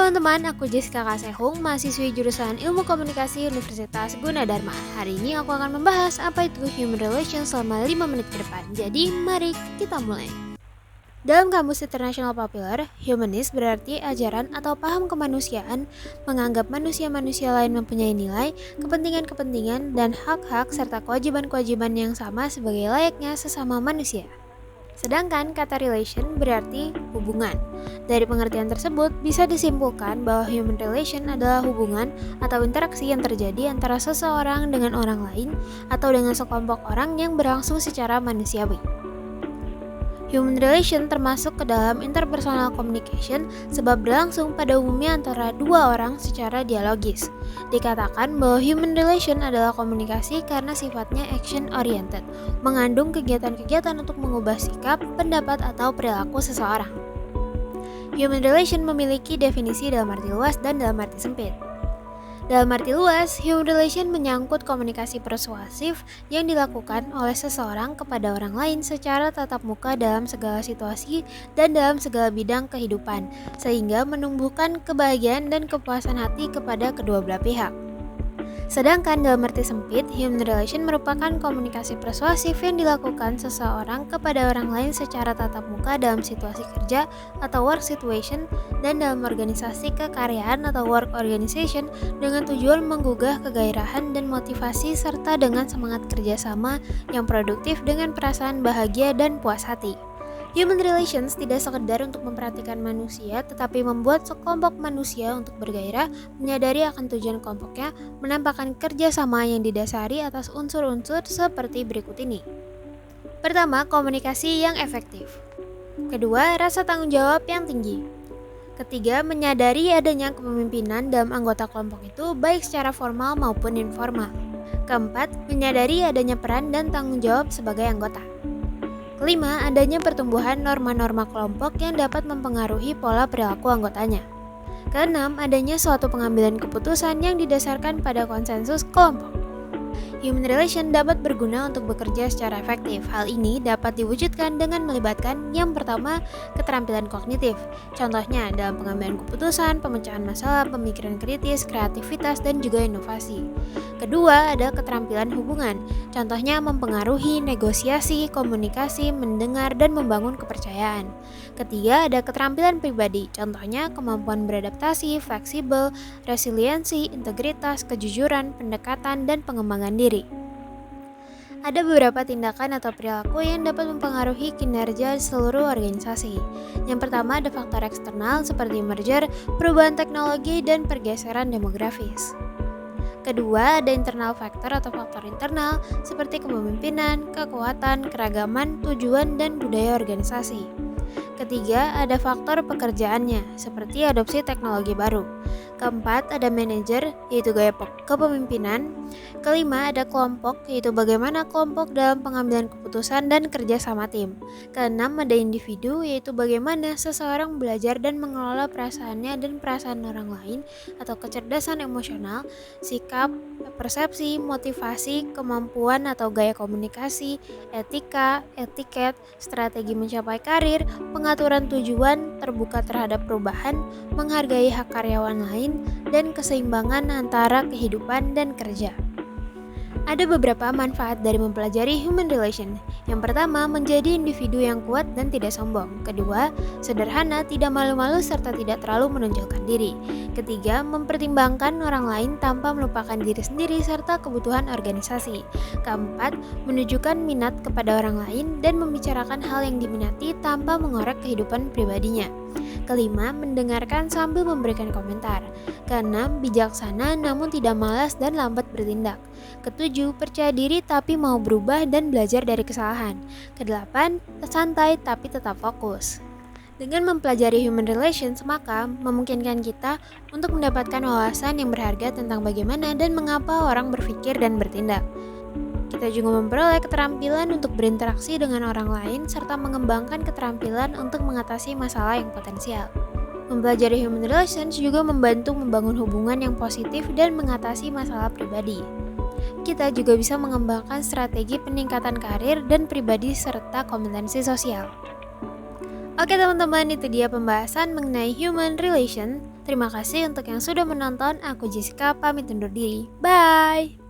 teman-teman, aku Jessica Kasehung, mahasiswi jurusan Ilmu Komunikasi Universitas Gunadarma. Hari ini aku akan membahas apa itu human relations selama 5 menit ke depan. Jadi, mari kita mulai. Dalam Kamus International Popular, humanis berarti ajaran atau paham kemanusiaan, menganggap manusia-manusia lain mempunyai nilai, kepentingan-kepentingan, dan hak-hak serta kewajiban-kewajiban yang sama sebagai layaknya sesama manusia. Sedangkan kata relation berarti hubungan. Dari pengertian tersebut bisa disimpulkan bahwa human relation adalah hubungan atau interaksi yang terjadi antara seseorang dengan orang lain atau dengan sekelompok orang yang berlangsung secara manusiawi. Human relation termasuk ke dalam interpersonal communication sebab berlangsung pada umumnya antara dua orang secara dialogis. Dikatakan bahwa human relation adalah komunikasi karena sifatnya action oriented, mengandung kegiatan-kegiatan untuk mengubah sikap, pendapat, atau perilaku seseorang. Human relation memiliki definisi dalam arti luas dan dalam arti sempit. Dalam arti luas, human relation menyangkut komunikasi persuasif yang dilakukan oleh seseorang kepada orang lain secara tatap muka dalam segala situasi dan dalam segala bidang kehidupan, sehingga menumbuhkan kebahagiaan dan kepuasan hati kepada kedua belah pihak. Sedangkan dalam arti sempit, human relation merupakan komunikasi persuasif yang dilakukan seseorang kepada orang lain secara tatap muka dalam situasi kerja atau work situation dan dalam organisasi kekaryaan atau work organization dengan tujuan menggugah kegairahan dan motivasi serta dengan semangat kerjasama yang produktif dengan perasaan bahagia dan puas hati. Human relations tidak sekedar untuk memperhatikan manusia, tetapi membuat sekelompok manusia untuk bergairah, menyadari akan tujuan kelompoknya, menampakkan kerjasama yang didasari atas unsur-unsur seperti berikut ini. Pertama, komunikasi yang efektif. Kedua, rasa tanggung jawab yang tinggi. Ketiga, menyadari adanya kepemimpinan dalam anggota kelompok itu baik secara formal maupun informal. Keempat, menyadari adanya peran dan tanggung jawab sebagai anggota. Kelima, adanya pertumbuhan norma-norma kelompok yang dapat mempengaruhi pola perilaku anggotanya. Keenam, adanya suatu pengambilan keputusan yang didasarkan pada konsensus kelompok. Human relation dapat berguna untuk bekerja secara efektif. Hal ini dapat diwujudkan dengan melibatkan yang pertama, keterampilan kognitif. Contohnya dalam pengambilan keputusan, pemecahan masalah, pemikiran kritis, kreativitas, dan juga inovasi. Kedua, ada keterampilan hubungan. Contohnya mempengaruhi negosiasi, komunikasi, mendengar, dan membangun kepercayaan. Ketiga, ada keterampilan pribadi. Contohnya kemampuan beradaptasi, fleksibel, resiliensi, integritas, kejujuran, pendekatan, dan pengembangan diri. Ada beberapa tindakan atau perilaku yang dapat mempengaruhi kinerja seluruh organisasi. Yang pertama ada faktor eksternal seperti merger, perubahan teknologi, dan pergeseran demografis. Kedua, ada internal factor atau faktor internal seperti kepemimpinan, kekuatan, keragaman, tujuan, dan budaya organisasi. Ketiga, ada faktor pekerjaannya seperti adopsi teknologi baru. Keempat, ada manajer, yaitu gaya kepemimpinan. Kelima, ada kelompok, yaitu bagaimana kelompok dalam pengambilan keputusan dan kerja sama tim. Keenam, ada individu, yaitu bagaimana seseorang belajar dan mengelola perasaannya dan perasaan orang lain atau kecerdasan emosional, sikap, persepsi, motivasi, kemampuan atau gaya komunikasi, etika, etiket, strategi mencapai karir, pengaturan tujuan, terbuka terhadap perubahan, menghargai hak karyawan lain, dan keseimbangan antara kehidupan dan kerja. Ada beberapa manfaat dari mempelajari human relation. Yang pertama, menjadi individu yang kuat dan tidak sombong. Kedua, sederhana, tidak malu-malu serta tidak terlalu menonjolkan diri. Ketiga, mempertimbangkan orang lain tanpa melupakan diri sendiri serta kebutuhan organisasi. Keempat, menunjukkan minat kepada orang lain dan membicarakan hal yang diminati tanpa mengorek kehidupan pribadinya. Kelima, mendengarkan sambil memberikan komentar. Keenam, bijaksana namun tidak malas dan lambat bertindak. Ketujuh, percaya diri tapi mau berubah dan belajar dari kesalahan. Kedelapan, santai tapi tetap fokus. Dengan mempelajari human relations, maka memungkinkan kita untuk mendapatkan wawasan yang berharga tentang bagaimana dan mengapa orang berpikir dan bertindak. Kita juga memperoleh keterampilan untuk berinteraksi dengan orang lain serta mengembangkan keterampilan untuk mengatasi masalah yang potensial. Mempelajari human relations juga membantu membangun hubungan yang positif dan mengatasi masalah pribadi. Kita juga bisa mengembangkan strategi peningkatan karir dan pribadi serta kompetensi sosial. Oke teman-teman, itu dia pembahasan mengenai human relation. Terima kasih untuk yang sudah menonton. Aku Jessica pamit undur diri. Bye!